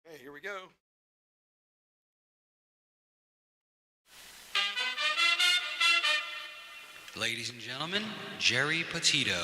Okay, here we go. Ladies and gentlemen, Geri Petito.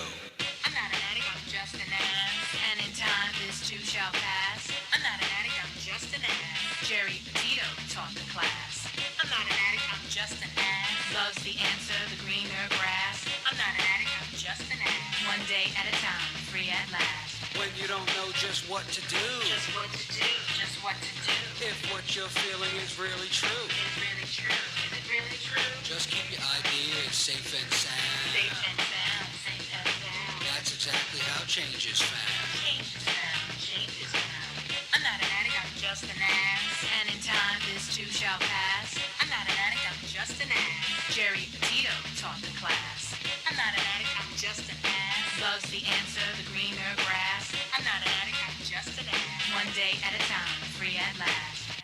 I'm not an addict, I'm just an ass. And in time, this too shall pass. I'm not an addict, I'm just an ass. Geri Petito taught the class. I'm not an addict, I'm just an ass. Loves the answer, the greener grass. I'm not an addict, I'm just an ass. One day at a time, free at last. When you don't know just what to do, Just what to do, just what to do. if what you're feeling is really true, Is it really true? Is it really true? just keep your ideas safe and sound. Safe and sound, safe and sound. That's exactly how change is found. Change is found, change is found. I'm not an addict, I'm just an ass. And in time, this too shall pass. I'm not an addict, I'm just an ass. Geri Petito taught the class. I'm not an addict, I'm just an ass. Loves the answer, the greener grass. I'm not an addict, I'm just an ass. One day at a time, free at last.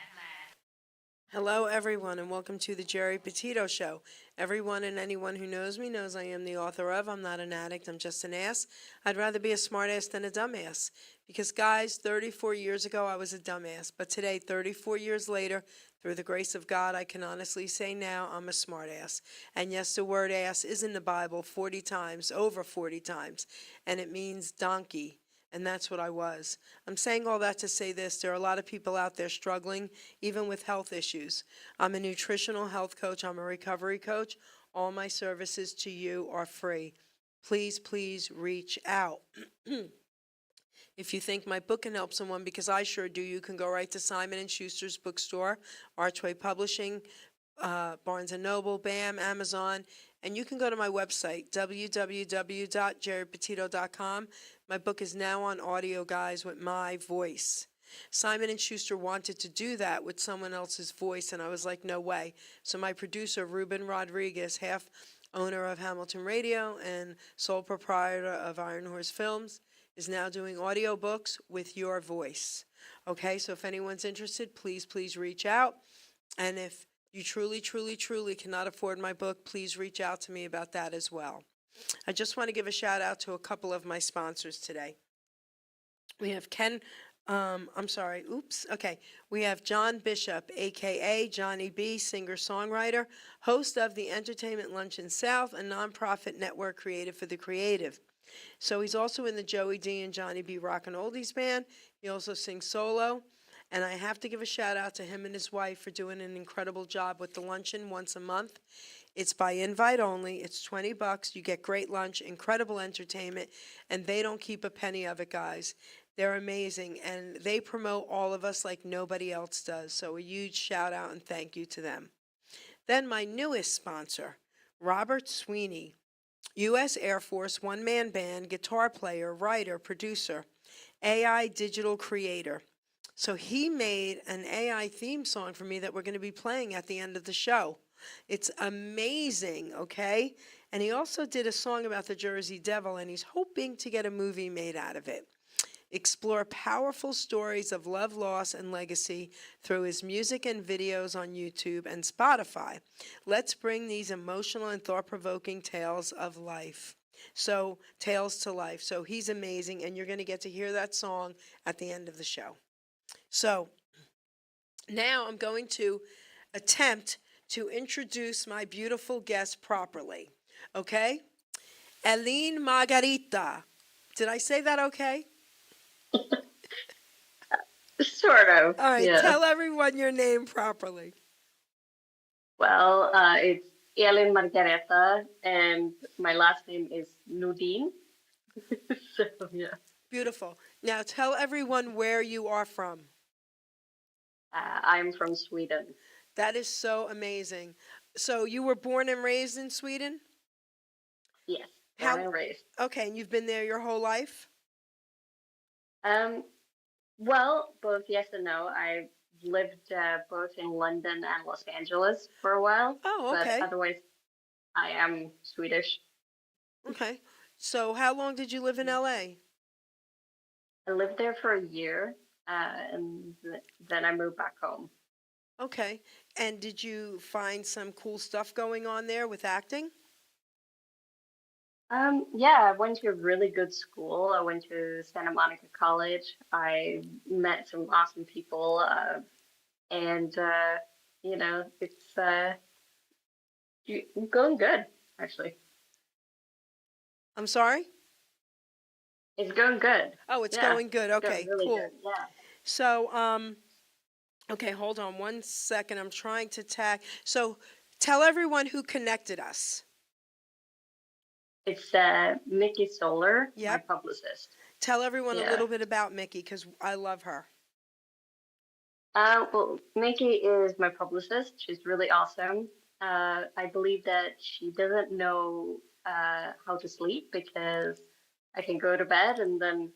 Hello, everyone, and welcome to the Geri Petito Show. Everyone and anyone who knows me knows I am the author of I'm Not an Addict, I'm Just an Ass. I'd rather be a smartass than a dumbass. Because, guys, 34 years ago I was a dumbass. But today, 34 years later, through the grace of God, I can honestly say now I'm a smartass. And yes, the word ass is in the Bible 40 times, over 40 times. And it means donkey. And that's what I was. I'm saying all that to say this. There are a lot of people out there struggling, even with health issues. I'm a nutritional health coach. I'm a recovery coach. All my services to you are free. Please, please reach out. If you think my book can help someone, because I sure do, you can go right to Simon & Schuster's bookstore, Archway Publishing, Barnes & Noble, BAM, Amazon, and you can go to my website, www.geripetito.com. My book is now on audio, guys, with my voice. Simon & Schuster wanted to do that with someone else's voice, and I was like, no way. So my producer, Ruben Rodriguez, half owner of Hamilton Radio and sole proprietor of Iron Horse Films, is now doing audio books with your voice. Okay, so if anyone's interested, please, please reach out. And if you truly, truly, truly cannot afford my book, please reach out to me about that as well. I just want to give a shout out to a couple of my sponsors today. We have we have John Bishop, a.k.a. Johnny B., singer-songwriter, host of the Entertainment Luncheon South, a nonprofit network created for the creative. So he's also in the Joey D and Johnny B Rockin' Oldies band. He also sings solo. And I have to give a shout out to him and his wife for doing an incredible job with the luncheon once a month. It's by invite only. It's $20. You get great lunch, incredible entertainment, and they don't keep a penny of it, guys. They're amazing, and they promote all of us like nobody else does. So a huge shout out and thank you to them. Then my newest sponsor, Robert Sweeney, U.S. Air Force one-man band, guitar player, writer, producer, AI digital creator. So he made an AI theme song for me that we're going to be playing at the end of the show. It's amazing, okay? And he also did a song about the Jersey Devil, and he's hoping to get a movie made out of it. Explore powerful stories of love, loss, and legacy through his music and videos on YouTube and Spotify. Let's bring these emotional and thought-provoking tales of life. So, tales to life. So he's amazing, and you're going to get to hear that song at the end of the show. So, now I'm going to attempt to introduce my beautiful guest properly. Okay? Elin-Margareta. Did I say that okay? Sort of. All right, Yeah. tell everyone your name properly. Well, it's Elin-Margareta, and my last name is Nordin. So, yeah. Beautiful. Now tell everyone where you are from. I'm from Sweden. That is so amazing. So you were born and raised in Sweden? Yes, How- born and raised. Okay, and you've been there your whole life? Well, both yes and no. I lived both in London and Los Angeles for a while. Oh, okay. But otherwise, I am Swedish. Okay. So how long did you live in LA? I lived there for a year, and then I moved back home. Okay. And did you find some cool stuff going on there with acting? Yeah, I went to a really good school. I went to Santa Monica College. I met some awesome people, and it's going good, actually. I'm sorry? It's going good. Oh, it's Yeah, going good. it's going Okay, really good. cool. Yeah. So, okay, hold on one second. I'm trying to tag. So, tell everyone who connected us. It's Mickey Solar, my Yep. publicist. Tell everyone a Yeah. little bit about Mickey because I love her. Well, Mickey is my publicist. She's really awesome. I believe that she doesn't know how to sleep because I can go to bed and then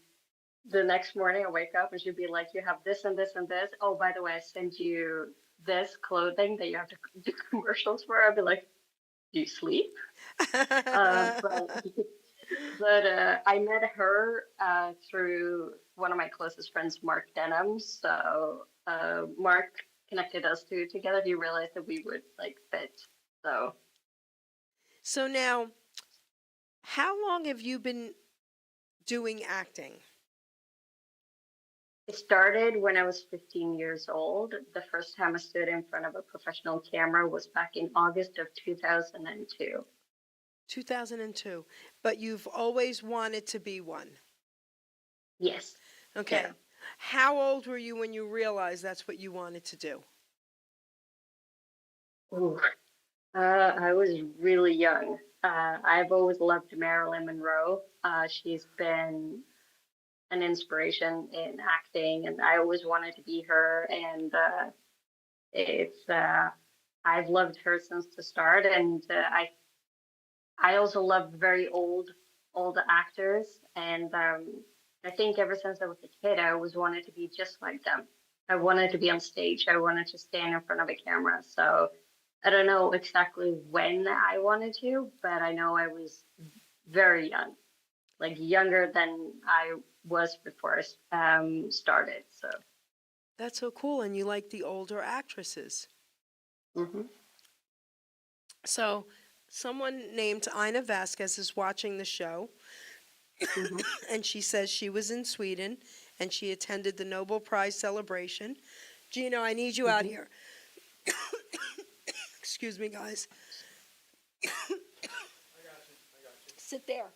the next morning I wake up and she'd be like, "You have this and this and this. Oh, by the way, I sent you this clothing that you have to do commercials for." I'd be like, "Do you sleep?" But I met her through one of my closest friends, Mark Denham. So Mark connected us two together. He realized that we would like fit. So So now, how long have you been doing acting? it started when I was 15 years old. The first time I stood in front of a professional camera was back in August of 2002. 2002. But you've always wanted to be one. Yes. Okay. Yeah. How old were you when you realized that's what you wanted to do? Ooh. I was really young. I've always loved Marilyn Monroe. She's been an inspiration in acting, and I always wanted to be her. And it's I've loved her since the start, and I also love very old actors, and I think ever since I was a kid, I always wanted to be just like them. I wanted to be on stage. I wanted to stand in front of a camera. So I don't know exactly when I wanted to, but I know I was very young, like younger than I was before I started. So. That's so cool. And you like the older actresses. Hmm. So, someone named Ina Vasquez is watching the show, Hmm. and she says she was in Sweden and she attended the Nobel Prize celebration. Gino, I need you out Hmm. here. Excuse me, guys. Sit there.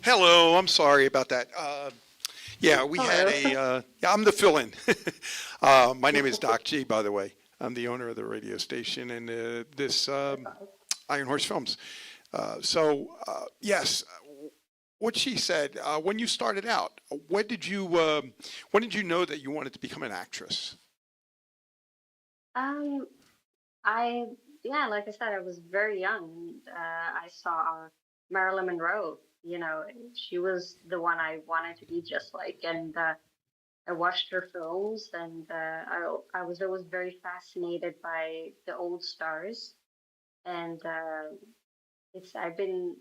Hello, I'm sorry about that. Yeah, we had Hello. yeah, I'm the fill-in. My name is Doc G, by the way. I'm the owner of the radio station and this Iron Horse Films. Yes, what she said, when you started out, when did you know that you wanted to become an actress? Um, I yeah, like I said, I was very young. And, I saw Marilyn Monroe. You know, she was the one I wanted to be just like, and I watched her films, and I was always very fascinated by the old stars. And it's I've been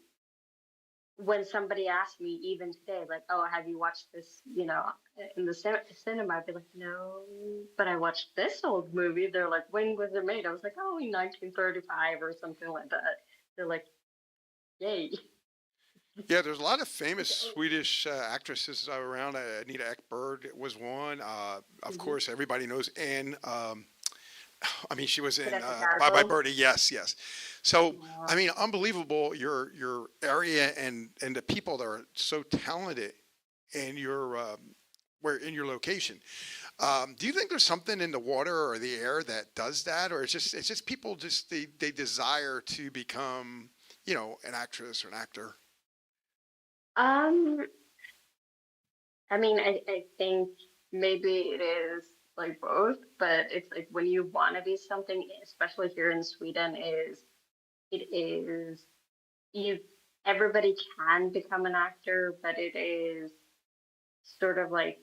when somebody asks me even today, like, "Oh, have you watched this?" In the cinema, I'd be like, "No," but I watched this old movie. They're like, "When was it made?" I was like, "Oh, in 1935 or something like that." They're like, "Yay!" Yeah, there's a lot of famous Swedish actresses around. Anita Ekberg was one. Of Hmm. course, everybody knows Anne. I mean, she was in Greta Bye Bye Garbo. Birdie. Yes, yes. So, Yeah. I mean, unbelievable. Your area and the people that are so talented in your where in your location. Do you think there's something in the water or the air that does that, or it's just people just they desire to become an actress or an actor? Um, I mean, I think maybe it is like both, but it's like when you want to be something, especially here in Sweden, it is you everybody can become an actor, but it is sort of like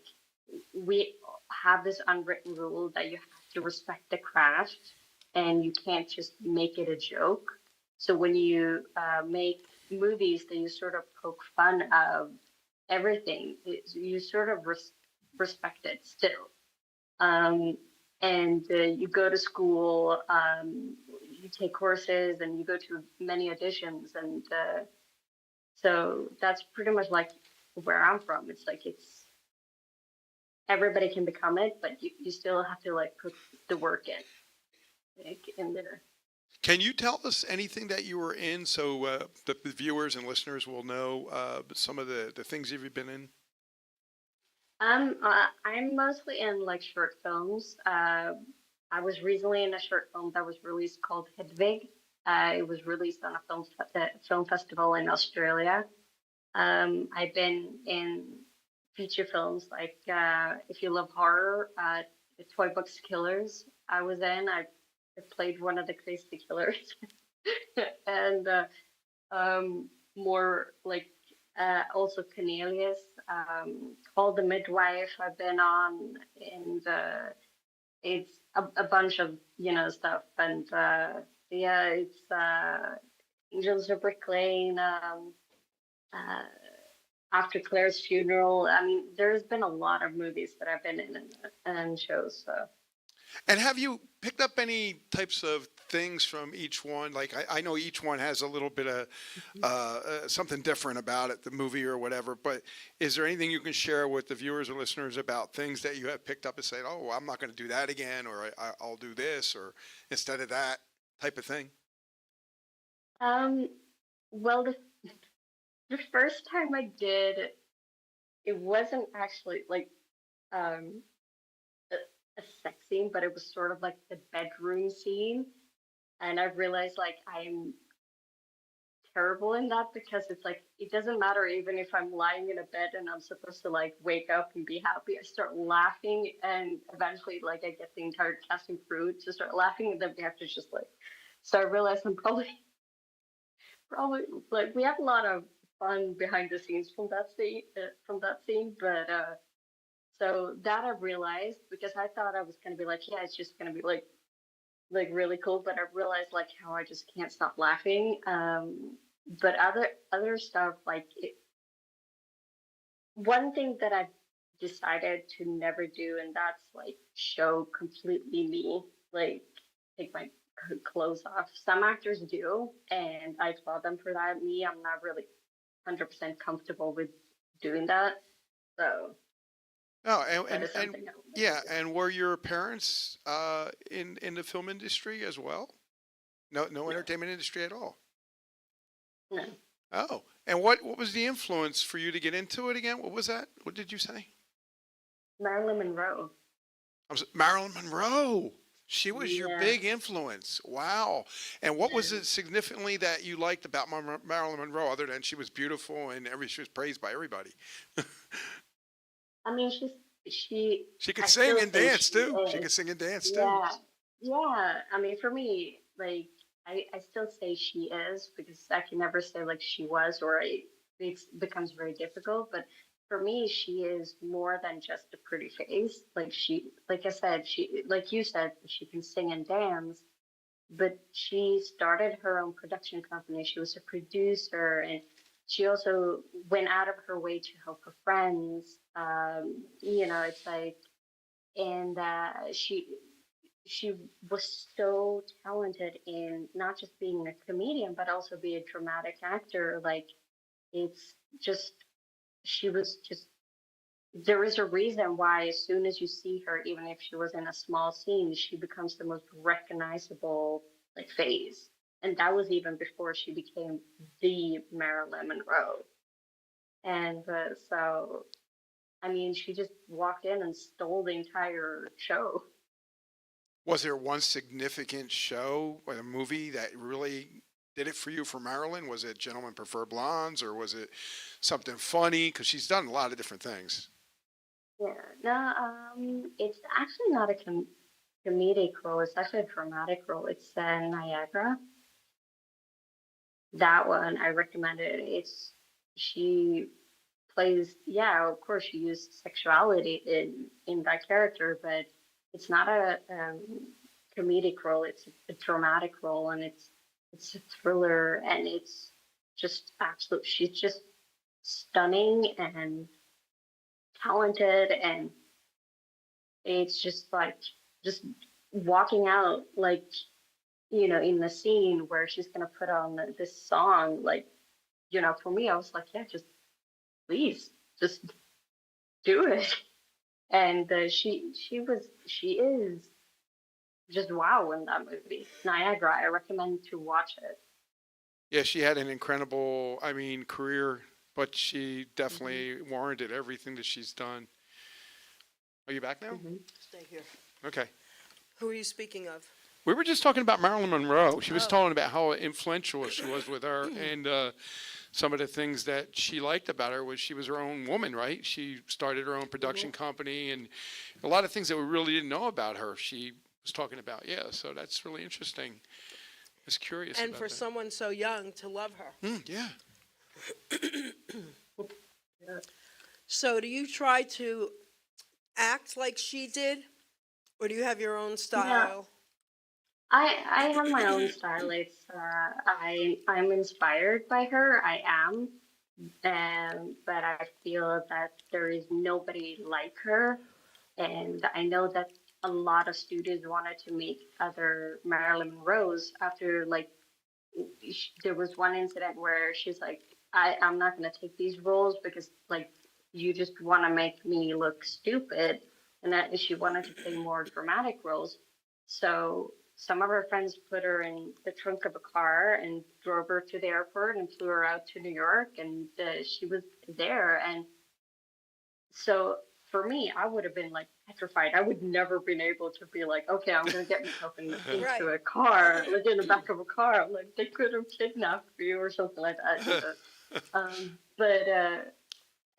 we have this unwritten rule that you have to respect the craft and you can't just make it a joke. So when you make movies that you sort of poke fun of everything. You sort of respect it still. Um, and you go to school, you take courses, and you go to many auditions, and so that's pretty much like where I'm from. It's like it's everybody can become it, but you still have to like put the work in, like, in there. Can you tell us anything that you were in so the viewers and listeners will know some of the things you've been in? I'm mostly in like short films. I was recently in a short film that was released called Hedwig. It was released on a film festival in Australia. I've been in feature films like if you love horror, the Toy Box Killers. I was in. I played one of the crazy killers, and more like also Cornelius, Call the Midwife. I've been on, and it's a bunch of stuff, and yeah, it's Angels of Brick Lane. Uh, After Claire's funeral. I mean, there's been a lot of movies that I've been in and shows. So. And have you picked up any types of things from each one? Like I know each one has a little bit of something different about it, the movie or whatever. But is there anything you can share with the viewers or listeners about things that you have picked up and said, "Oh, I'm not going to do that again," or I'll do this," or instead of that type of thing? Well, the first time I did, it wasn't actually like um a sex scene, but it was sort of like the bedroom scene. And I realized like I'm terrible in that because it's like it doesn't matter even if I'm lying in a bed and I'm supposed to like wake up and be happy. I start laughing, and eventually like I get the entire cast and crew to start laughing, and then we have to just like. So I realized I'm probably like we have a lot of fun behind the scenes from that scene, but so that I realized because I thought I was gonna be like, yeah, it's just gonna be like really cool, but I realized like how I just can't stop laughing. But other stuff like one thing that I've decided to never do, and that's like show completely me, like take my clothes off. Some actors do, and I applaud them for that. Me, I'm not really 100% comfortable with doing that, so. Oh, That is something I would like yeah, to do. and were your parents in the film industry as well? No, no No, entertainment industry at all. no. Oh, and what was the influence for you to get into it again? What was that? What did you say? Marilyn Monroe. Marilyn Monroe. She was your Yeah. big influence. Wow. And what was it significantly that you liked about Marilyn Monroe, other than she was beautiful and she was praised by everybody? I mean, she. She could I sing still and say dance she too. She could is. sing and dance too. Yeah, yeah. I mean, for me, like, I still say she is because I can never say like she was or it becomes very difficult. But for me, she is more than just a pretty face. Like like I said, like you said, she can sing and dance. But she started her own production company. She was a producer, and she also went out of her way to help her friends. It's like, and she was so talented in not just being a comedian, but also be a dramatic actor. Like, it's just she was just there is a reason why as soon as you see her, even if she was in a small scene, she becomes the most recognizable like face. And that was even before she became the Marilyn Monroe. And so, I mean, she just walked in and stole the entire show. Was there one significant show or a movie that really did it for you for Marilyn? Was it Gentlemen Prefer Blondes, or was it something funny? Because she's done a lot of different things. Yeah, no, it's actually not a comedic role. It's actually a dramatic role. It's Niagara. That one I recommend it. She plays, yeah, of course she used sexuality in that character, but it's not a comedic role. It's a dramatic role, and it's a thriller, and it's just absolute. She's just stunning and talented, and it's just like just walking out like in the scene where she's gonna put on this song, like for me I was like, yeah, just please just do it. And she is just wow in that movie, Niagara. I recommend to watch it. Yeah, she had an incredible, I mean, career, but she Hmm. definitely warranted everything that she's done. Are you back now? Hmm. Stay here. Okay. Who are you speaking of? We were just talking about Marilyn Monroe. She was Oh, talking about how influential she was with her, and some of the things that she liked about her was she was her own woman, right? She started her own production company, and a lot of things that we really didn't know about her. She was talking about, yeah. So that's really interesting. I was curious and about for that. someone so young to love her. Yeah. So, do you try to act like she did, or do you have your own Yeah, style? I have my own style. It's I'm inspired by her. I am, but I feel that there is nobody like her, and I know that a lot of studios wanted to make other Marilyn Monroes after like there was one incident where she's like, I'm not gonna take these roles because like you just want to make me look stupid, and that she wanted to play more dramatic roles. So some of her friends put her in the trunk of a car and drove her to the airport and flew her out to New York, and she was there. And so for me, I would have been like petrified. I would never been able to be like, okay, I'm gonna get myself into Right. a car, like in the back of a car. Like they could have kidnapped me or something like that. But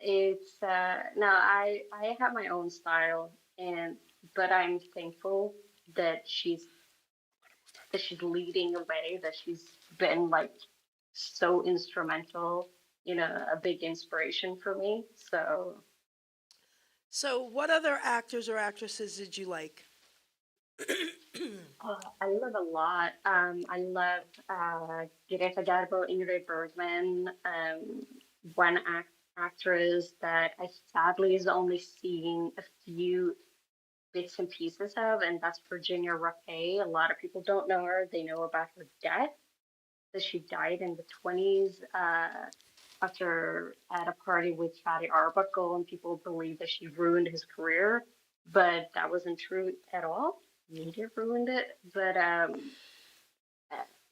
it's no, I have my own style, and but I'm thankful that she's leading the way. That she's been like so instrumental, a big inspiration for me. So So, what other actors or actresses did you like? oh, I love a lot. I love Greta Garbo, Ingrid Bergman, one actress that I sadly has only seen a few bits and pieces of, and that's Virginia Rappe. A lot of people don't know her. They know about her death, that she died in the 20s after at a party with Fatty Arbuckle, and people believe that she ruined his career, but that wasn't true at all. Media ruined it, but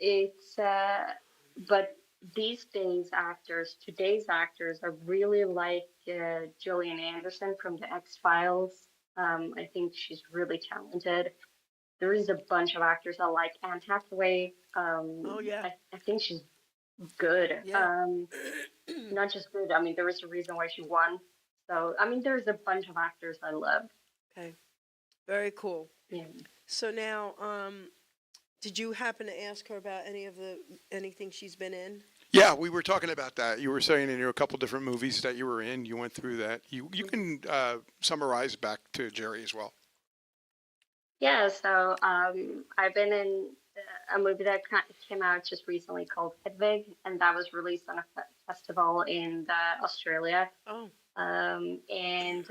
it's but these today's actors are really like Gillian Anderson from the X Files. I think she's really talented. There is a bunch of actors I like. Anne Hathaway. Oh, yeah. I think she's good. Yeah. Not just good. I mean, there is a reason why she won. So I mean, there's a bunch of actors I love. Okay. Very cool. Yeah. So now, did you happen to ask her about anything she's been in? Yeah, we were talking about that. You were saying in a couple different movies that you were in. You went through that. You can summarize back to Jerry as well. Yeah, so I've been in a movie that came out just recently called Hedwig, and that was released on a festival in Australia. Oh, And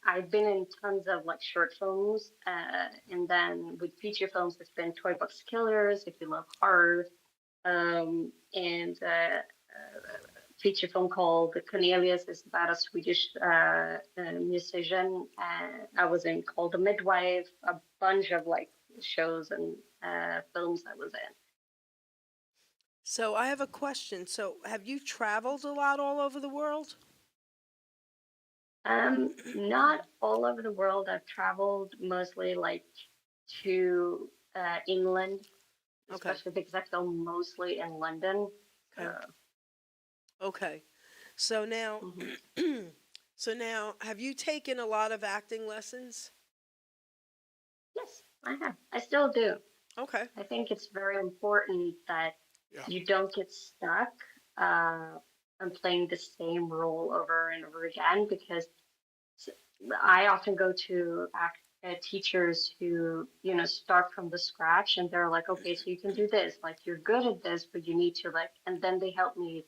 I've been in tons of like short films, and then with feature films, it's been Toy Box Killers, if you love horror, and feature film called Cornelius is about a Swedish musician. I was in Called the Midwife, a bunch of like shows and films I was in. so I have a question. So, have you traveled a lot all over the world? Not all over the world. I've traveled mostly like to England, Okay. especially because I film mostly in London. Okay. Okay. So now, Mhm. have you taken a lot of acting lessons? Yes, I have. I still do. Okay. I think it's very important that Yeah. you don't get stuck on playing the same role over and over again, because s- I often go to teachers who, start from the scratch, and they're like, okay, so you can do this, like you're good at this, but you need to like, and then they help me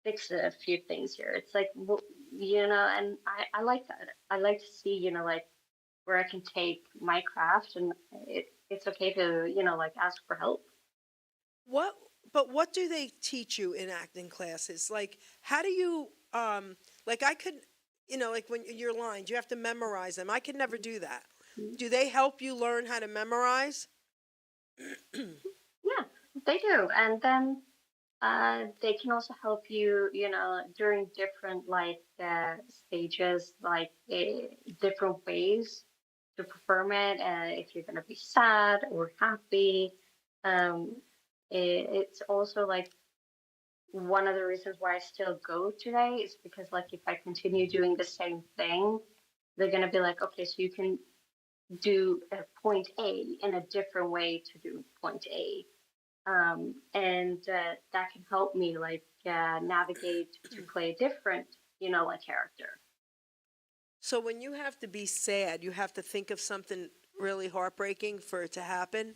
fix a few things here. It's like, well, and I like that. I like to see, like where I can take my craft, and it's okay to, like ask for help. What, but what do they teach you in acting classes? Like, how do you, like I could, like when your lines, you have to memorize them. I could never do that. Do they help you learn how to memorize? Yeah, they do. And then they can also help you, during different like stages, like different ways to perform it. If you're gonna be sad or happy, um, it's also like one of the reasons why I still go today is because like if I continue doing the same thing, they're gonna be like, okay, so you can do point A in a different way to do point A, and that can help me like navigate to play a different, like character. So when you have to be sad, you have to think of something really heartbreaking for it to happen?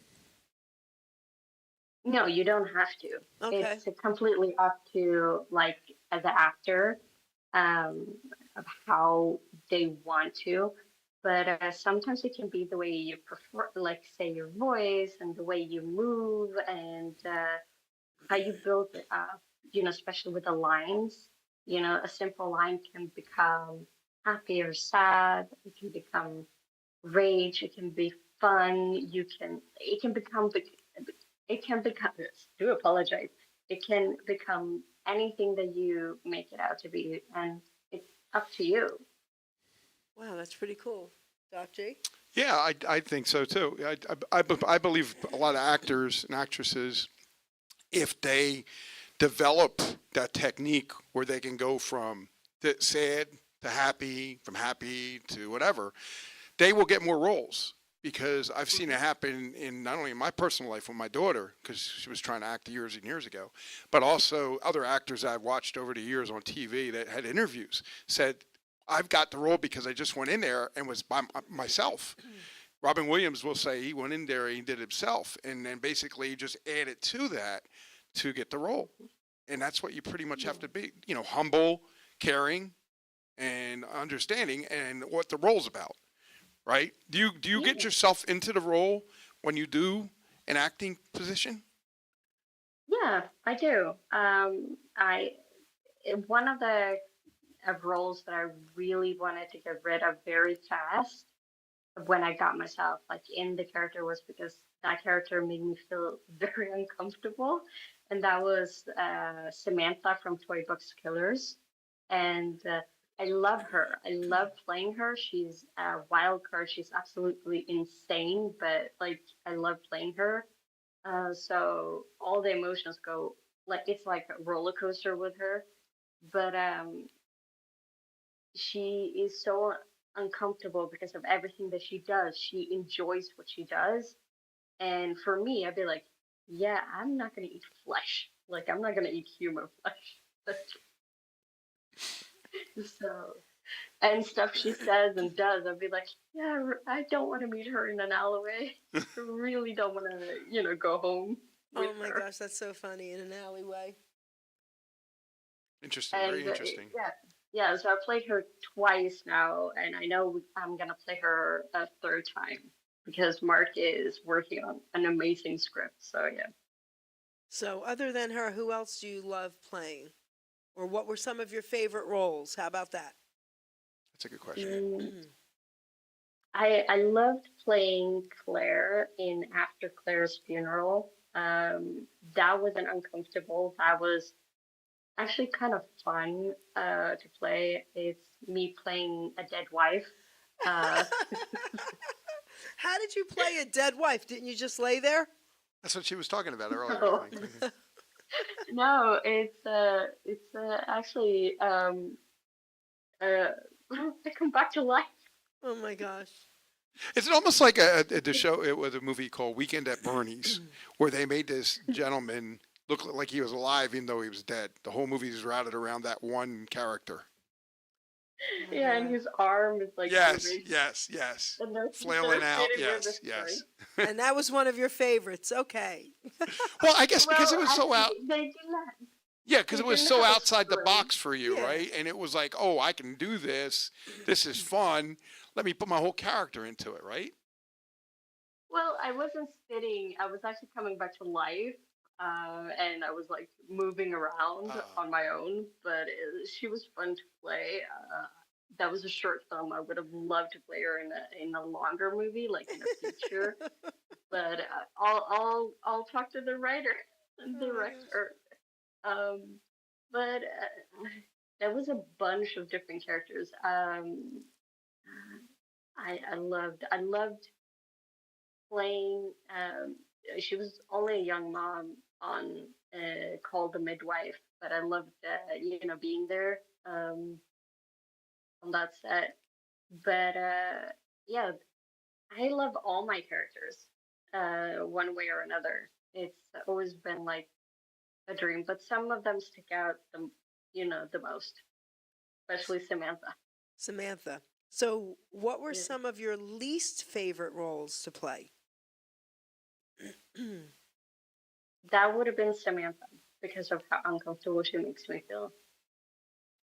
No, you don't have to. Okay. It's completely up to like the actor, um, of how they want to. But sometimes it can be the way you prefer, like say your voice and the way you move and how you build it up. Especially with the lines. A simple line can become happy or sad. It can become rage. It can be fun. It can become. It can become. Do apologize. It can become anything that you make it out to be, and it's up to you. Wow, that's pretty cool. Doc G? Yeah, I think so too. I believe a lot of actors and actresses, if they develop that technique where they can go from sad to happy, from happy to whatever, they will get more roles. Because I've seen it happen in not only in my personal life with my daughter, because she was trying to act years and years ago, but also other actors I've watched over the years on TV that had interviews said, I've got the role because I just went in there and was by myself. Robin Williams will say he went in there and he did it himself, and then basically just added to that to get the role. And that's what you pretty much have to be, humble, caring, and understanding, and what the role's about. Right? Do you get yourself into the role when you do an acting position? Yeah, I do. I One of the roles that I really wanted to get rid of very fast when I got myself like in the character was because that character made me feel very uncomfortable, and that was Samantha from Toy Box Killers, and I love her. I love playing her. She's a wild card. She's absolutely insane, but like I love playing her. So all the emotions go like it's like a roller coaster with her. But she is so uncomfortable because of everything that she does. She enjoys what she does. And for me, I'd be like, yeah, I'm not going to eat flesh. Like, I'm not going to eat human flesh. So, and stuff she says and does, I'd be like, yeah, I don't want to meet her in an alleyway. I really don't want to, go home with Oh my her. gosh, that's so funny, in an alleyway. Interesting, And very interesting. yeah, so I played her twice now, and I know I'm gonna play her a third time because Mark is working on an amazing script. So yeah. So other than her, who else do you love playing? Or what were some of your favorite roles? How about that? That's a good question. Mm, I loved playing Claire in After Claire's Funeral. That wasn't uncomfortable. That was actually kind of fun to play. It's me playing a dead wife. Uh, How did you play a dead wife? Didn't you just lay there? That's what she was talking about earlier, no, I think. no, it's actually I come back to life. Oh my gosh. It's almost like the show. It was a movie called Weekend at Bernie's, where they made this gentleman look like he was alive, even though he was dead. The whole movie is routed around that one character. Yeah, and his arm is like Yes, moving. yes. And they're Flailing out. sitting with Yes, the yes. string. And that was one of your favorites. Okay. Well, I guess because it Well, was so out. actually, they do that. Yeah, because we it was didn't so have a outside the script. box for you, Yeah. right? And it was like, oh, I can do this. This is fun. Let me put my whole character into it, right? Well, I wasn't sitting. I was actually coming back to life, and I was like moving around Uh, on my own. But she was fun to play. That was a short film. I would have loved to play her in a longer movie, like in a feature. But I'll talk to the writer and Oh my gosh. director. Um, but there was a bunch of different characters. I loved playing. She was only a young mom on called the midwife, but I loved being there on that set. But yeah, I love all my characters one way or another. It's always been like a dream, but some of them stick out the most, especially Samantha. Samantha. So, what were Yeah. some of your least favorite roles to play? That would have been Samantha because of how uncomfortable she makes me feel.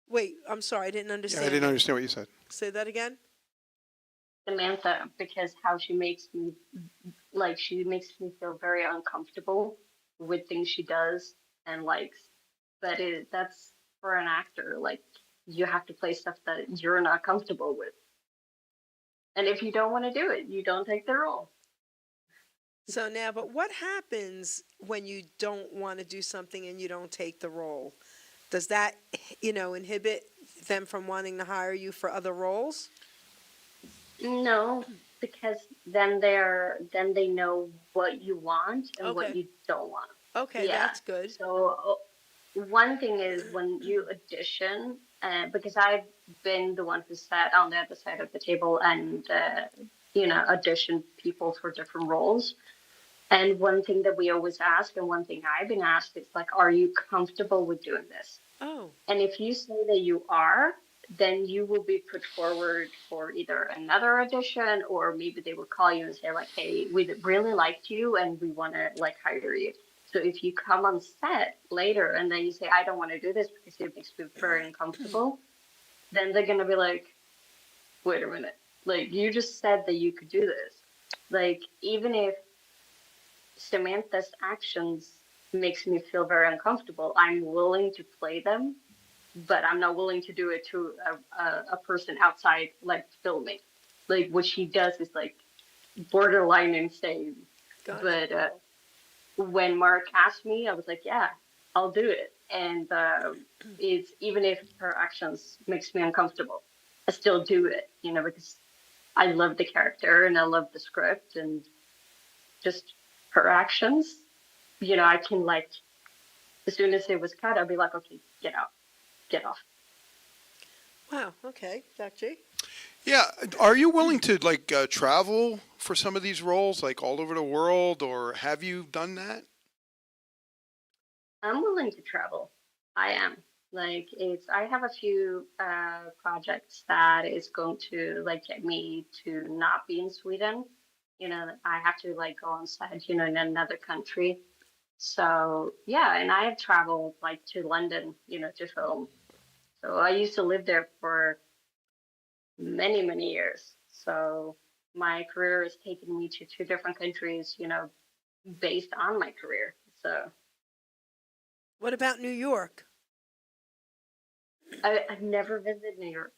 Wait, I'm sorry, I didn't yeah, understand. I didn't that. understand what you said. Say that again? Samantha, because how she makes me feel very uncomfortable with things she does and likes. But that's for an actor. Like you have to play stuff that you're not comfortable with. And if you don't want to do it, you don't take the role. So now, but what happens when you don't want to do something and you don't take the role? Does that, inhibit them from wanting to hire you for other roles? No, because then they know what you want and what Okay. you don't want. Okay, Yeah. that's good. So one thing is when you audition, because I've been the one who sat on the other side of the table and auditioned people for different roles. And one thing that we always ask, and one thing I've been asked, is like, are you comfortable with doing this? Oh, And if you say that you are, then you will be put forward for either another audition, or maybe they will call you and say like, hey, we really liked you and we want to like hire you. So if you come on set later and then you say, I don't want to do this because it makes me very uncomfortable, then they're going to be like, wait a minute. Like, you just said that you could do this. Like, even if Samantha's actions makes me feel very uncomfortable, I'm willing to play them, but I'm not willing to do it to a person outside, like filming. Like what she does is like borderline insane. gotcha. But when Mark asked me, I was like, yeah, I'll do it. And it's even if her actions makes me uncomfortable, I still do it, because I love the character and I love the script and just her actions. I can like as soon as it was cut, I'll be like, okay, get out, get off. Wow, okay, Dr. Yeah, are you willing to like travel for some of these roles, like all over the world, or have you done that? I'm willing to travel. I am. Like I have a few projects that is going to like get me to not be in Sweden. I have to like go on set, in another country. So yeah, and I have traveled like to London, to film. So I used to live there for many, many years. So my career has taken me to two different countries, based on my career. So What about New York? I've never visited New York.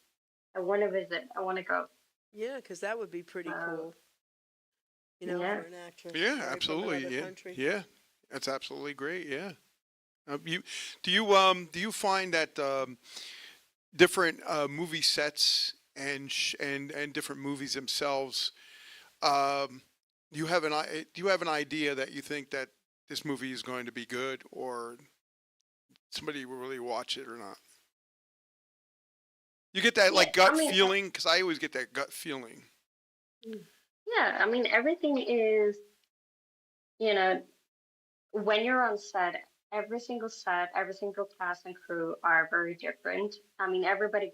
I want to visit. I want to go. Yeah, because that would be pretty cool, Yeah. for an actress. Yeah, right, from absolutely. another Yeah, country. yeah, that's absolutely great. Yeah. You do you find that different movie sets and different movies themselves, um, do you have an idea that you think that this movie is going to be good, or somebody will really watch it or not? You get that Yeah. like gut I mean, feeling, because I always get that gut feeling. yeah. I mean, everything is, you know, when you're on set, every single cast and crew are very different. I mean, everybody,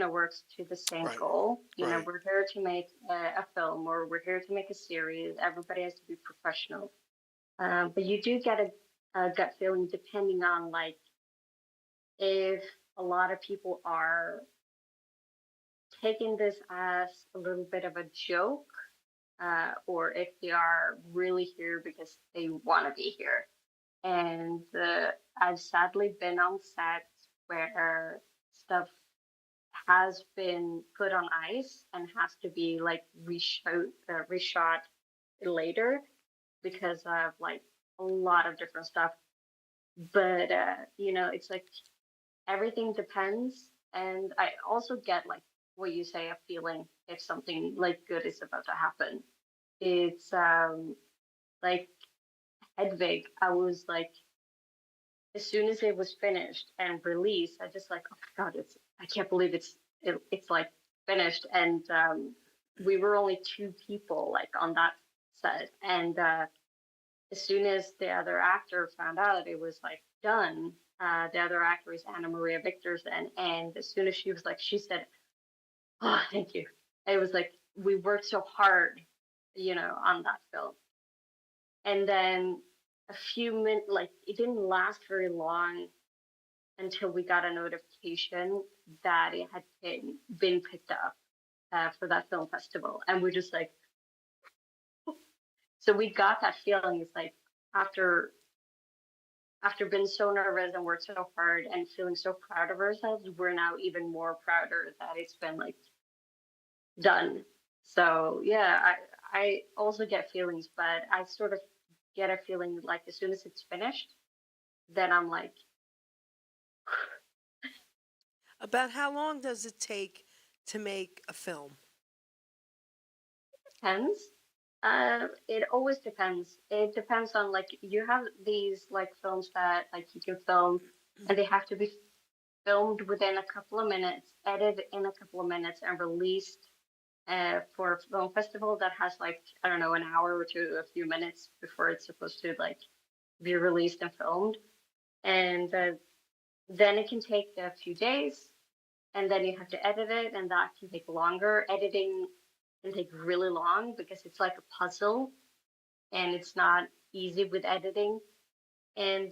works to the same Right, goal. right. We're here to make a film or we're here to make a series. Everybody has to be professional. But you do get a gut feeling depending on like if a lot of people are taking this as a little bit of a joke, or if they are really here because they want to be here. And I've sadly been on sets where stuff has been put on ice and has to be like reshot later because of like a lot of different stuff. But it's like everything depends. And I also get like what you say, a feeling if something like good is about to happen. It's like Hedwig, I was like, as soon as it was finished and released, I just like, oh my god, I can't believe it's like finished. And we were only two people like on that set, and as soon as the other actor found out it was like done, the other actor is Anna Maria Victorson, and as soon as she said, oh, thank you. It was like we worked so hard, on that film. And then a few minutes, like it didn't last very long until we got a notification that it had been picked up for that film festival. And we're just like, so we got that feeling. It's like after being so nervous and worked so hard and feeling so proud of ourselves, we're now even more prouder that it's been like done. So yeah, I also get feelings, but I sort of get a feeling like as soon as it's finished, then I'm like, About how long does it take to make a film? depends. It always depends. It depends on like you have these like films that like you can film and they have to be filmed within a couple of minutes, edited in a couple of minutes, and released for a film festival that has like I don't know an hour to a few minutes before it's supposed to like be released and filmed, and then it can take a few days, and then you have to edit it, and that can take longer. Editing can take really long because it's like a puzzle, and it's not easy with editing. And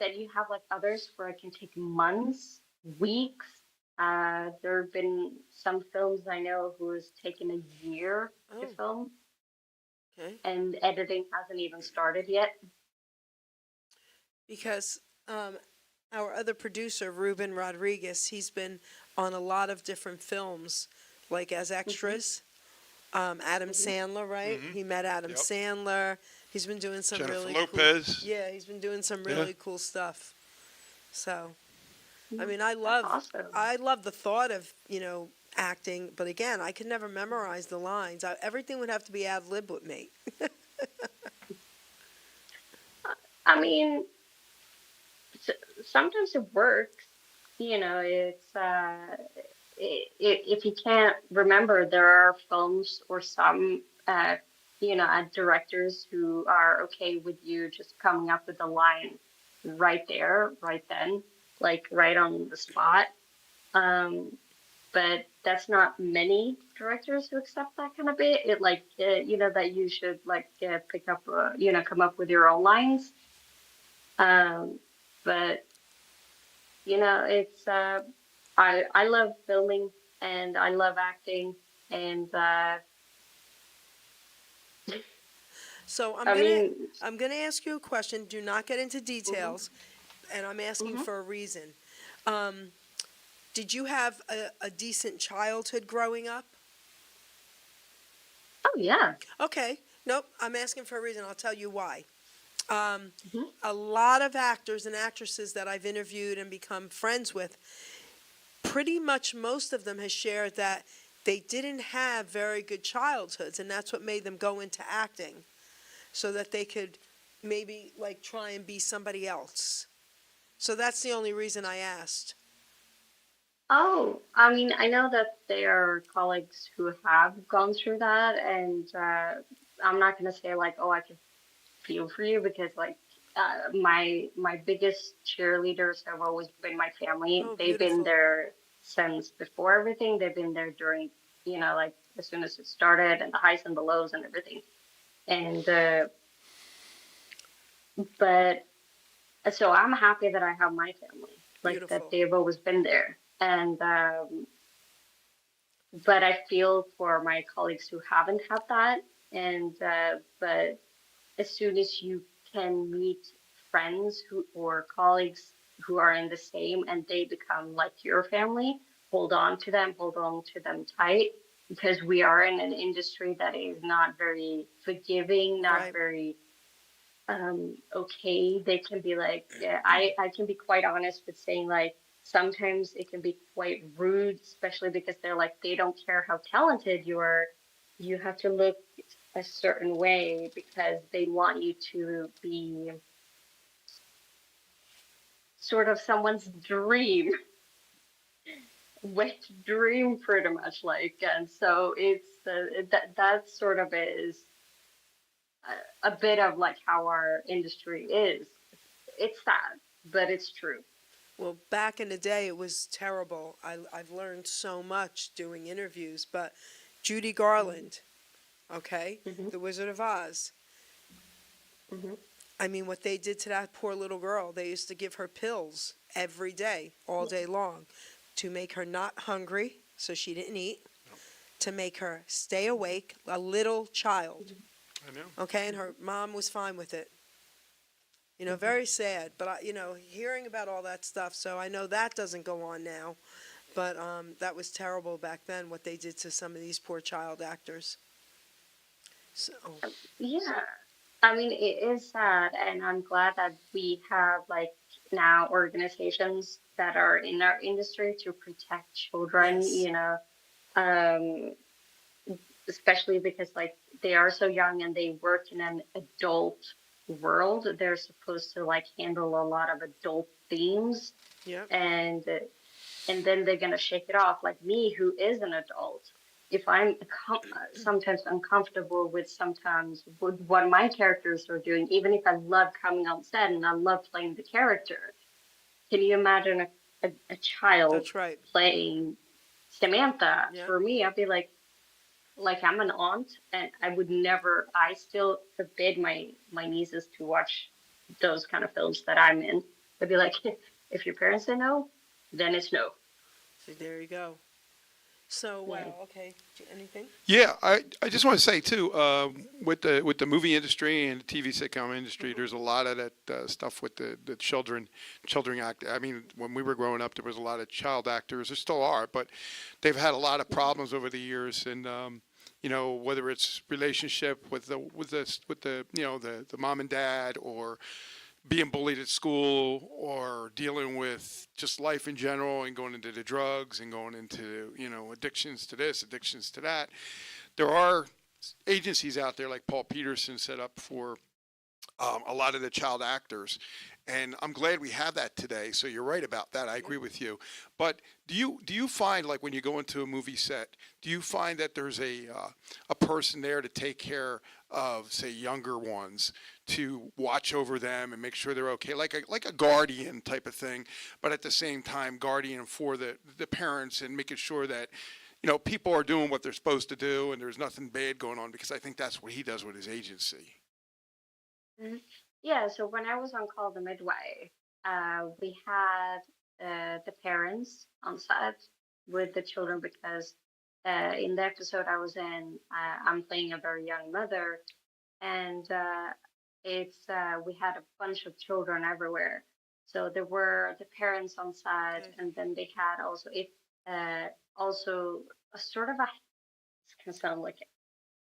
then you have like others where it can take months, weeks. There have been some films I know who's taken a year to Oh, film, okay. and editing hasn't even started yet. Because our other producer, Ruben Rodriguez, he's been on a lot of different films, like as Hmm. extras. Adam Hmm. Sandler, right? Hmm. He met Adam Yep. Sandler. He's been doing some Jennifer really cool. Lopez. Yeah, he's been doing some Yeah. really cool stuff. So, I mean, That's awesome. I love the thought of, acting, but again, I could never memorize the lines. Everything would have to be ad lib with me. I mean, sometimes it works. It's if you can't remember, there are films or some directors who are okay with you just coming up with a line right there, right then, like right on the spot. Um, but that's not many directors who accept that kind of bit. It like that you should like pick up come up with your own lines. Um, but it's I love filming and I love acting, and So I mean, I'm gonna ask you a question. Do not get into hmm. details, and I'm asking Hmm. for a reason. Um, did you have a decent childhood growing up? Oh yeah. Okay. Nope. I'm asking for a reason. I'll tell you why. Hmm. A lot of actors and actresses that I've interviewed and become friends with, pretty much most of them has shared that they didn't have very good childhoods, and that's what made them go into acting, so that they could maybe like try and be somebody else. So that's the only reason I asked. Oh, I mean, I know that there are colleagues who have gone through that, and I'm not gonna say like, oh, I can feel for you because like my biggest cheerleaders have always been my family. Oh, They've been beautiful. there since before everything. They've been there during, like as soon as it started and the highs and the lows and everything. And but so I'm happy that I have my family. like that Beautiful. they've always been there. And but I feel for my colleagues who haven't had that. And but as soon as you can meet friends who or colleagues who are in the same and they become like your family, hold on to them tight, because we are in an industry that is not very forgiving, not Right. very okay. They can be like, yeah, I can be quite honest with saying like sometimes it can be quite rude, especially because they're like they don't care how talented you are. You have to look a certain way because they want you to be sort of someone's dream, wet dream, pretty much like. And so it's that sort of is a bit of like how our industry is. It's sad, but it's true. Well, back in the day, it was terrible. I've learned so much doing interviews, but Judy Garland, okay, Hmm. The Wizard of Oz. Hmm. I mean, what they did to that poor little girl, they used to give her pills every day, all day long, to make her not hungry, so she didn't eat, to make her stay awake, a little child, I know. okay, and her mom was fine with it. Very sad, but hearing about all that stuff, so I know that doesn't go on now, but that was terrible back then, what they did to some of these poor child actors. So, Yeah, I mean, it is sad, and I'm glad that we have like now organizations that are in our industry to protect children, yes, um, especially because like they are so young and they work in an adult world. They're supposed to like handle a lot of adult themes, yep, and and then they're gonna shake it off. Like me, who is an adult, if I'm sometimes uncomfortable with sometimes with what my characters are doing, even if I love coming on set and I love playing the character, can you imagine a child that's right, playing Samantha? yep. For me, I'd be like I'm an aunt, and I would never. I still forbid my nieces to watch those kind of films that I'm in. I'd be like, if your parents say no, then it's no. So there you go. So, Yeah. wow, okay, anything? Yeah, I just want to say too, with the movie industry and the TV sitcom industry, there's a lot of that stuff with the children act. I mean, when we were growing up, there was a lot of child actors. There still are, but they've had a lot of problems over the years, and whether it's relationship with the the mom and dad, or being bullied at school, or dealing with just life in general and going into the drugs and going into addictions to this, addictions to that. There are agencies out there like Paul Peterson set up for a lot of the child actors, and I'm glad we have that today. So you're right about that. I agree with you. But do you find, like, when you go into a movie set, do you find that there's a person there to take care of, say, younger ones, to watch over them and make sure they're okay, like a guardian type of thing, but at the same time guardian for the parents, and making sure that people are doing what they're supposed to do and there's nothing bad going on, because I think that's what he does with his agency. Mhm. Yeah, so when I was on Call the Midway, we had the parents on set with the children because in the episode I was in, I'm playing a very young mother, and it's we had a bunch of children everywhere. So there were the parents on set, Okay. and then they had uh, also a sort of a, it's gonna sound like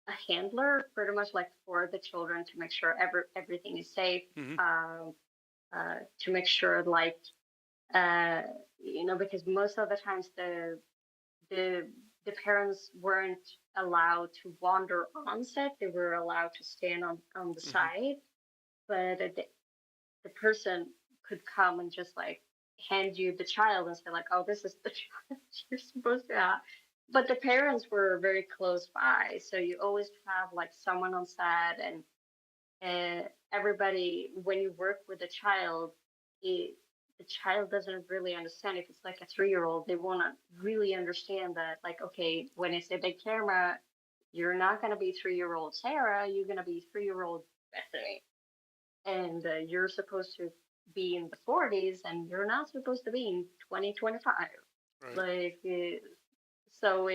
a handler, pretty much like for the children to make sure everything is safe, Hmm. um, to make sure like uh, because most of the times the the parents weren't allowed to wander on set; they were allowed to stand on the Hmm. side, but the person could come and just like hand you the child and say like, oh, this is the child you're supposed to have. But the parents were very close by, so you always have like someone on set, and everybody, when you work with a child, it, the child doesn't really understand. If it's like a 3-year old, they won't really understand that, like, okay, when it's a big camera, you're not going to be 3-year old Sarah, you're going to be 3-year old Bethany, and you're supposed to be in the 40s, and you're not supposed to be in 2025. Right. Like, so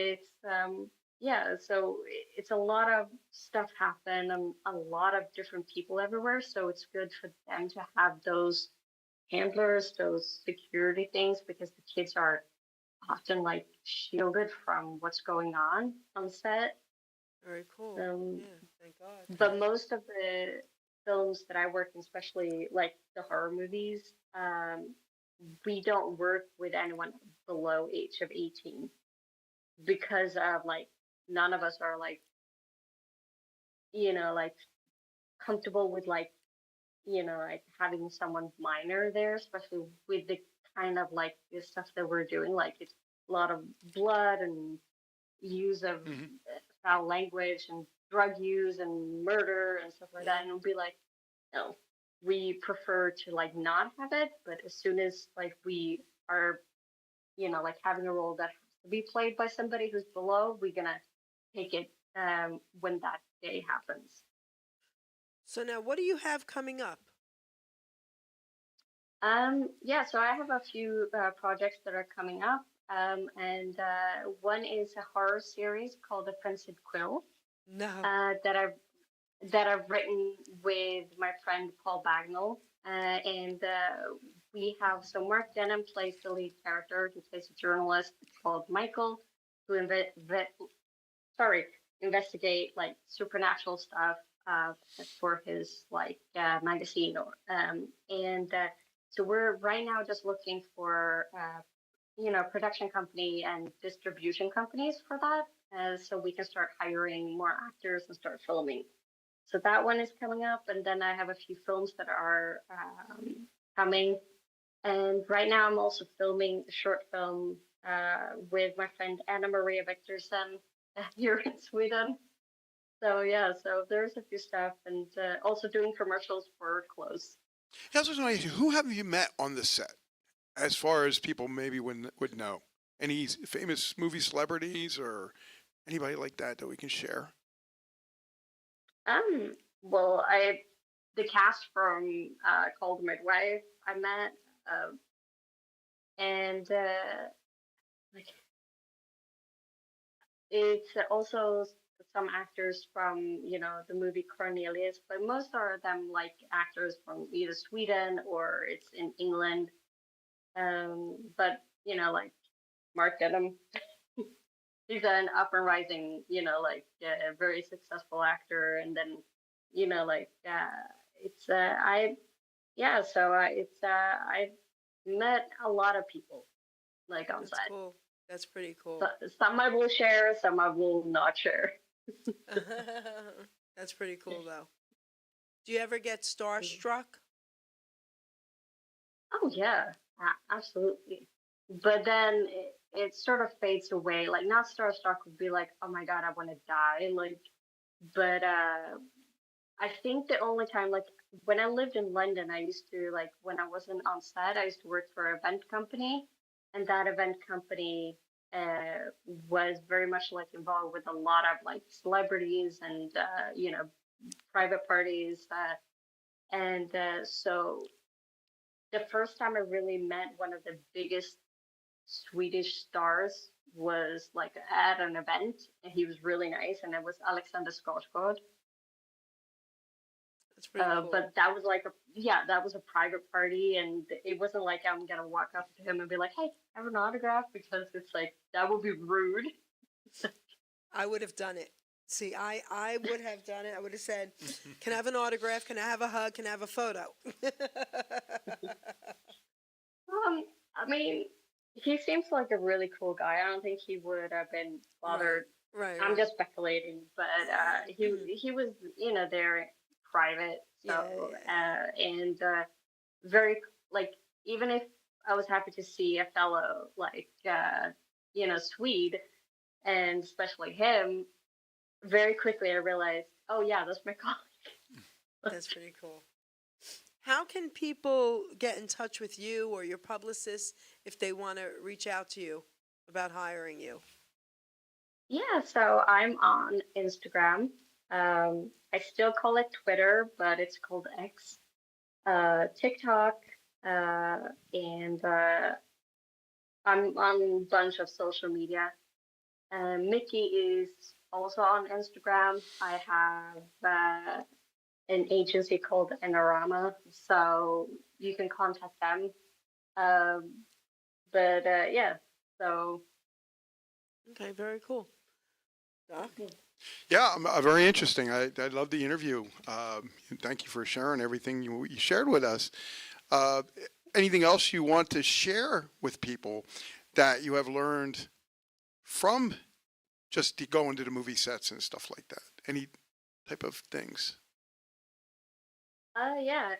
yeah, so it's a lot of stuff happen and a lot of different people everywhere. So it's good for them to have those handlers, those security things, because the kids are often like shielded from what's going on set. Very cool. Um, Yeah, thank God. but most of the films that I work in, especially like the horror movies, we don't work with anyone below age of 18 because of like none of us are like, like comfortable with like, like having someone minor there, especially with the kind of like the stuff that we're doing. Like it's a lot of blood and use of Hmm. foul language and drug use and murder and stuff like Yeah. that. And it'll be like, no, we prefer to like not have it. But as soon as like we are, like having a role that has to be played by somebody who's below, we're gonna take it when that day happens. So now, what do you have coming up? Yeah, so I have a few projects that are coming up. And one is a horror series called The Frenzied Quill No. that I've written with my friend Paul Bagnall. And we have, so Mark Denham plays the lead character. He plays a journalist called Michael who investigate like supernatural stuff uh, for his like magazine. And so we're right now just looking for production company and distribution companies for that, so we can start hiring more actors and start filming. So that one is coming up, and then I have a few films that are coming. And right now, I'm also filming a short film with my friend Anna Maria Victorson here in Sweden. So yeah, so there's a few stuff, and also doing commercials for clothes. Yeah, I was going to ask you, who have you met on the set? As far as people maybe would know, any famous movie celebrities or anybody like that that we can share? Well, the cast from Called Midwife I met, and like it's also some actors from the movie Cornelius, but most are them like actors from either Sweden or it's in England. But like Mark Denham, he's an up and rising, like a very successful actor, and then like it's I yeah, so I've met a lot of people like on That's set. cool. That's pretty cool. So, some I will share, some I will not share. That's pretty cool, though. Do you ever get starstruck? Oh yeah, absolutely. But then it sort of fades away. Like not starstruck would be like, oh my god, I want to die. Like, but I think the only time, like when I lived in London, I used to like when I wasn't on set, I used to work for an event company, and that event company was very much like involved with a lot of like celebrities and private parties, and so the first time I really met one of the biggest Swedish stars was like at an event, and he was really nice, and it was Alexander Skarsgård. That's pretty cool. But that was like that was a private party, and it wasn't like I'm gonna walk up to him and be like, "Hey, have an autograph," because it's like that would be rude. I would have done it. See, I would have done it. I would have said, "Can I have an autograph? Can I have a hug? Can I have a photo?" I mean, he seems like a really cool guy. I don't think he would have been bothered. Right. I'm just speculating, but he was there private, so and very like even if I was happy to see a fellow like Swede, and especially him, very quickly I realized, oh yeah, that's my colleague. That's pretty cool. How can people get in touch with you or your publicist if they want to reach out to you about hiring you? Yeah, so I'm on Instagram. I still call it Twitter, but it's called X. TikTok, and I'm on a bunch of social media. Mickey is also on Instagram. I have an agency called Enorama, so you can contact them. Um, but yeah, so Okay, very cool. Doc? Yeah, very interesting. I love the interview. Thank you for sharing everything you shared with us. Uh, Anything else you want to share with people that you have learned from just going to the movie sets and stuff like that? Any type of things? yeah,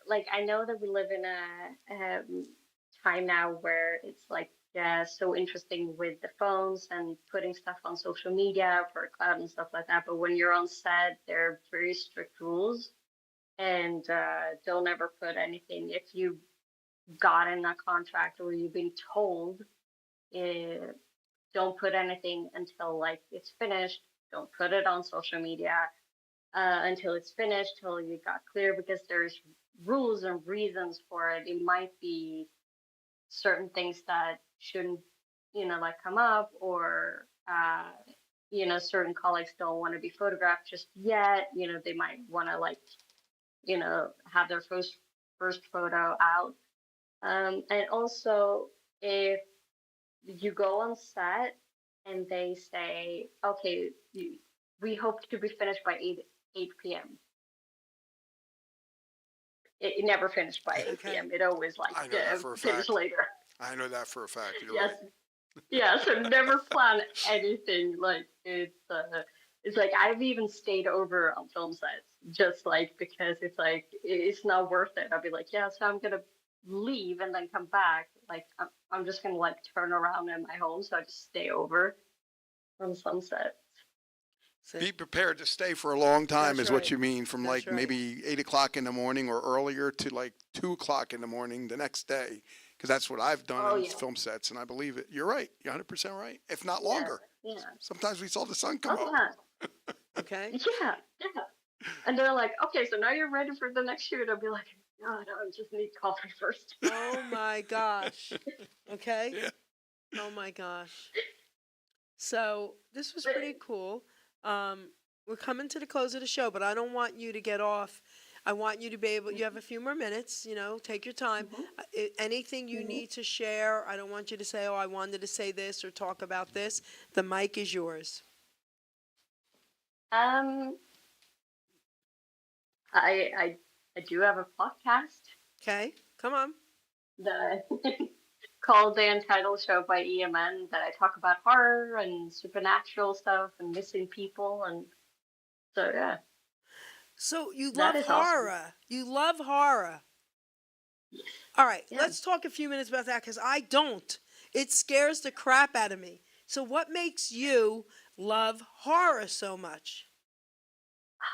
like I know that we live in a time now where it's like so interesting with the phones and putting stuff on social media for cloud and stuff like that. But when you're on set, there are very strict rules, and don't ever put anything if you got in a contract or you've been told. Uh, don't put anything until like it's finished. Don't put it on social media until it's finished, till you got clear, because there's rules and reasons for it. It might be certain things that shouldn't, like come up, or certain colleagues don't want to be photographed just yet. They might want to like, have their first photo out. And also, if you go on set and they say, okay, we hope to be finished by 8 p.m. It never finished by 8 Okay. p.m. It always like I know that for a finished fact. later. I know that for a fact. You're Yes. right. Yeah, so never plan anything. Like it's like I've even stayed over on film sets just like because it's like it's not worth it. I'll be like, yeah, so I'm gonna leave and then come back. Like I'm just gonna like turn around in my home, so I just stay over on some sets. So, Be prepared to stay for a long time That's is what right. you mean, from That's like right. maybe 8 o'clock in the morning or earlier to like 2 o'clock in the morning the next day. Because that's what I've done Oh on yeah, film sets, and I believe it. You're right. You're 100% right. If not yeah, longer. yeah. Sometimes we saw the sun come Oh up. yeah, okay. yeah, yeah. And they're like, okay, so now you're ready for the next shoot. I'll be like, no, no, I just need coffee first. Oh my gosh. Okay. Yeah. Oh my gosh. So this was But pretty cool. We're coming to the close of the show, but I don't want you to get off. I want you to be able. You have a few more minutes. Take your time. mhm, Anything you mhm. need to share, I don't want you to say, "Oh, I wanted to say this" or talk about this. The mic is yours. um, I do have a podcast Okay. Come on. that called The Untitled Show by EMN, that I talk about horror and supernatural stuff and missing people, and so yeah, So you that love is awesome. horror. You love horror. All right. Yeah. Let's talk a few minutes about that because I don't. It scares the crap out of me. So what makes you love horror so much?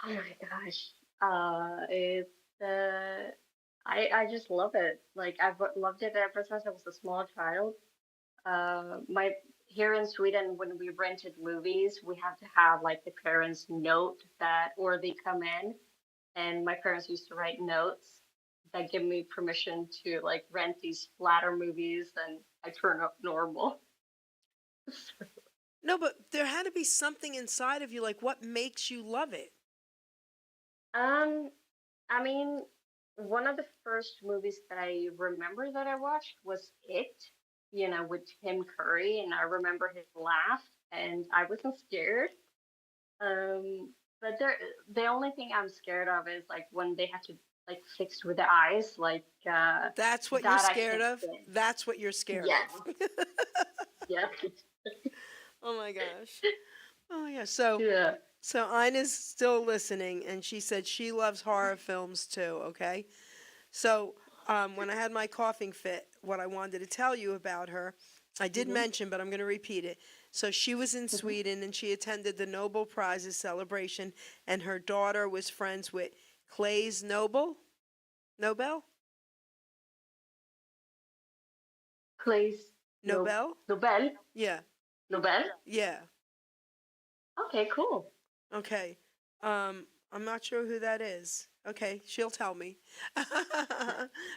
Oh my gosh. It's I just love it. Like loved it ever since I was a small child. My Here in Sweden, when we rented movies, we have to have like the parents note that, or they come in, and my parents used to write notes that give me permission to like rent these splatter movies, and I turn up normal. No, but there had to be something inside of you. Like, what makes you love it? Um, I mean, one of the first movies that I remember that I watched was It, with Tim Curry, and I remember his laugh, and I wasn't scared. But the only thing I'm scared of is like when they have to like fix with the eyes, like That's what you're that I scared can't of? stand. That's what you're scared Yeah, of. yeah, Oh my gosh. Oh yeah. So yeah. so Ina's still listening and she said she loves horror films too, okay? So when I had my coughing fit, what I wanted to tell you about her, I did Hmm. mention, but I'm going to repeat it. So she was in Hmm. Sweden and she attended the Nobel Prizes celebration, and her daughter was friends with Clay's Nobel? Please, no, Nobel? Nobel, Yeah, Nobel. yeah. Okay, cool. Okay. I'm not sure who that is. Okay, she'll tell me.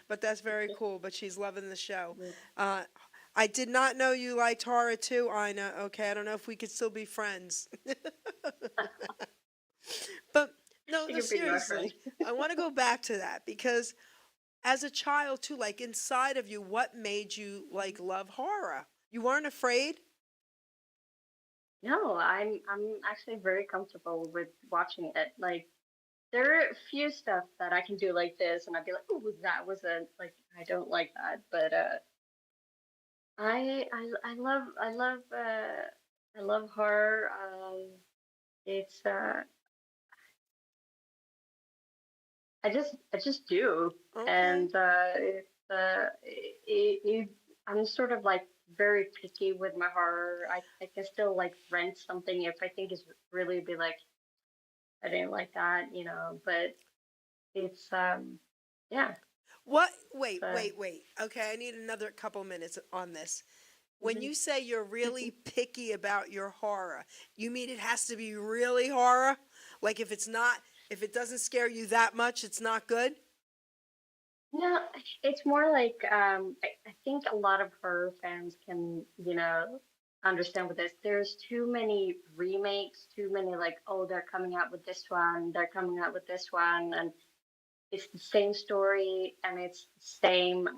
But that's very cool. But she's loving the show. Uh, I did not know you liked horror too, Ina. Okay, I don't know if we could still be friends. But no, You no, can be my friend. seriously, I want to go back to that because as a child too, like inside of you, what made you like love horror? You weren't afraid? No, I'm actually very comfortable with watching it. Like there are a few stuff that I can do like this, and I'd be like, "Oh, that was a like I don't like that." But I love horror. It's I just do, Okay. and I'm sort of like very picky with my horror. I can still like rent something if I think it's really be like I didn't like that, you know. But it's yeah. What? Wait, So, wait, wait. Okay, I need another couple minutes on this. When mhm. you say you're really picky about your horror, you mean it has to be really horror? Like if it's not, if it doesn't scare you that much, it's not good? No, it's more like I think a lot of horror fans can, you know, understand with this. There's too many remakes, too many like, oh, they're coming out with this one, they're coming out with this one, and it's the same story and it's the same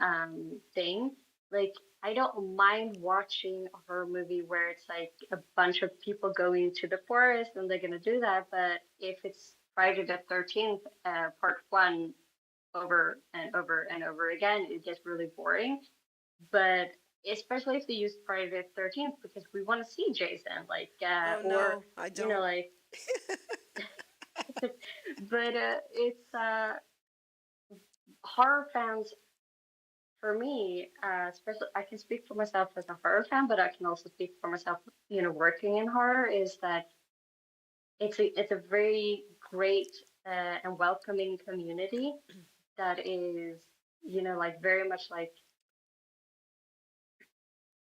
thing. Like I don't mind watching a horror movie where it's like a bunch of people going to the forest and they're gonna do that, but if it's Friday the 13th, part one over and over and over again, it gets really boring. But especially if they use Friday the 13th because we want to see Jason, like, Oh or, no, I you know, don't. like, but it's horror fans for me, especially I can speak for myself as a horror fan, but I can also speak for myself, you know, working in horror is that it's a very great and welcoming community that is, you know, like very much like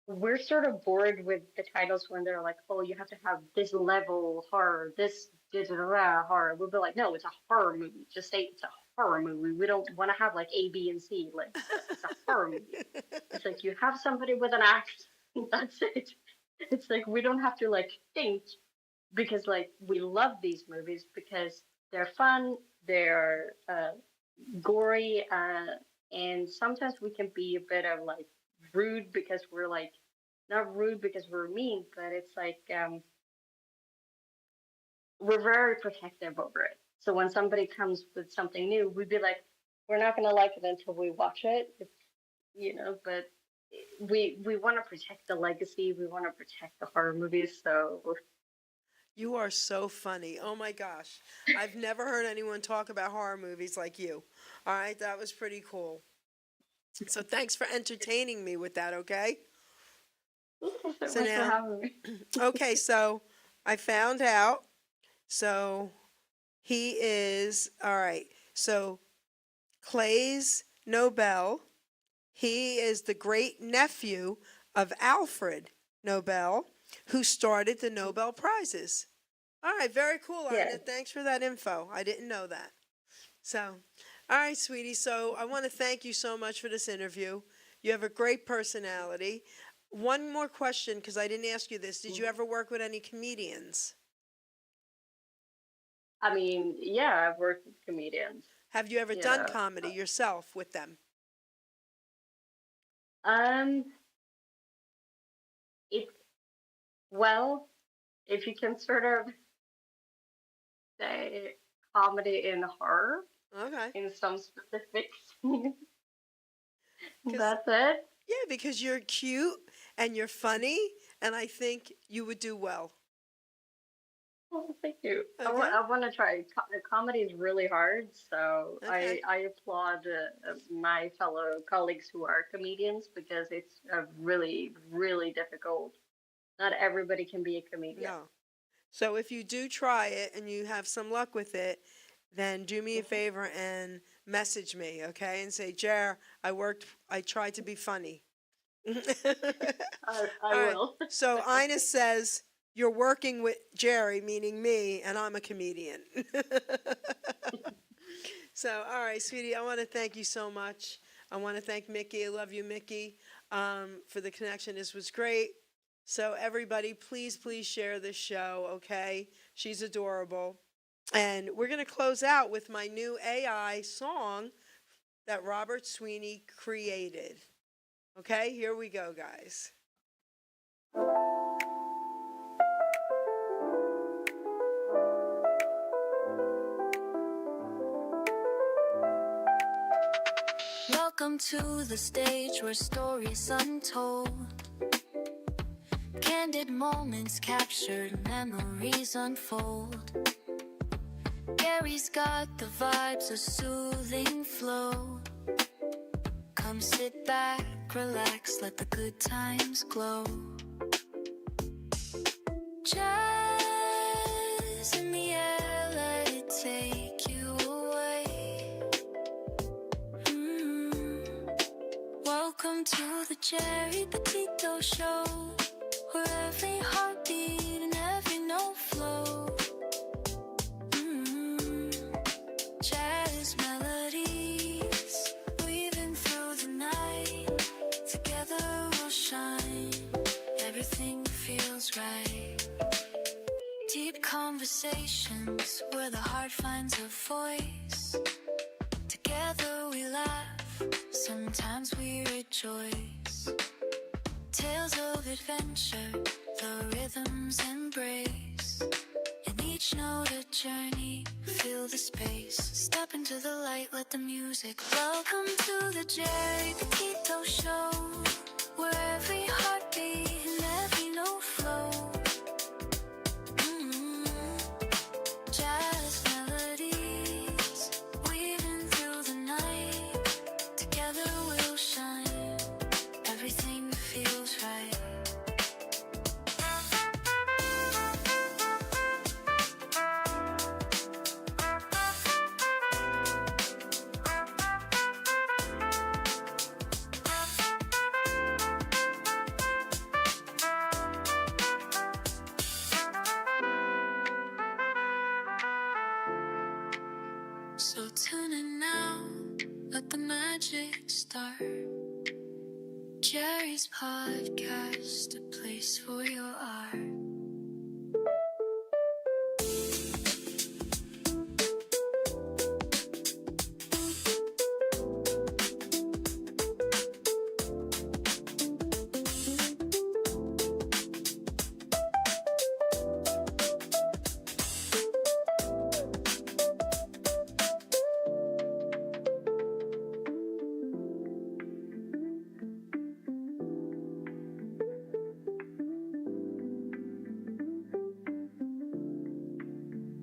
we're sort of bored with the titles when they're like, oh, you have to have this level horror, this horror. We'll be like, no, it's a horror movie. Just say it's a horror movie. We don't want to have like A, B, and C. Like it's a horror movie. It's like you have somebody with an axe. That's it. It's like we don't have to like think because like we love these movies because they're fun, they're gory, and sometimes we can be a bit of like rude because we're like not rude because we're mean, but it's like we're very protective over it. So when somebody comes with something new, we'd be like, we're not gonna like it until we watch it, if, you know. But we want to protect the legacy. We want to protect the horror movies. So You are so funny. Oh my gosh. I've never heard anyone talk about horror movies like you. All right, that was pretty cool. So thanks for entertaining me with that, okay? thank you so So much for now, having me. okay, so I found out. So he is, all right. So Clay's Nobel, he is the great nephew of Alfred Nobel, who started the Nobel Prizes. All right, very cool, Yeah. Ina. Thanks for that info. I didn't know that. So, all right, sweetie. So, I want to thank you so much for this interview. You have a great personality. One more question, because I didn't ask you this. Did you ever work with any comedians? I mean, yeah, I've worked with comedians. Have you ever You done know, comedy yourself with them? um, it well, if you can sort of say comedy in horror Okay. in some specifics, Because, that's it. yeah, because you're cute and you're funny, and I think you would do well. Well, thank you. Okay? I want to try. Comedy is really hard, so Okay. I applaud my fellow colleagues who are comedians because it's really, really difficult. Not everybody can be a comedian. No. So if you do try it and you have some luck with it, then do me a Mhm. favor and message me, okay? And say, Jer, I tried to be funny. All I right. will. So Ina says, you're working with Jerry, meaning me, and I'm a comedian. So, all right, sweetie, I want to thank you so much. I want to thank Mickey. I love you, Mickey, for the connection. This was great. So, everybody, please, please share this show, okay? She's adorable. And we're going to close out with my new AI song that Robert Sweeney created. Okay, here we go, guys. Welcome to the stage where stories untold, candid moments captured, memories unfold. Gary's got the vibes, a soothing flow. Come sit back, relax, let the good times glow. Jazz in the air, let it take you away. Welcome to the Geri Petito Show, where every heartbeat and every note flow. Jazz melodies weaving through the night. Together we'll shine. Everything feels right. Deep conversations where the heart finds a voice. Together we laugh, sometimes we rejoice. Tales of adventure, the rhythms embrace. In each note a journey, feel the space. Step into the light, let the music. Welcome to the Geri Petito Show, where every heartbeat and every note flow. Jazz melodies weaving through the night. Together we'll shine. Everything feels right. So tune in now, let the magic start. Jerry's podcast, a place for your art.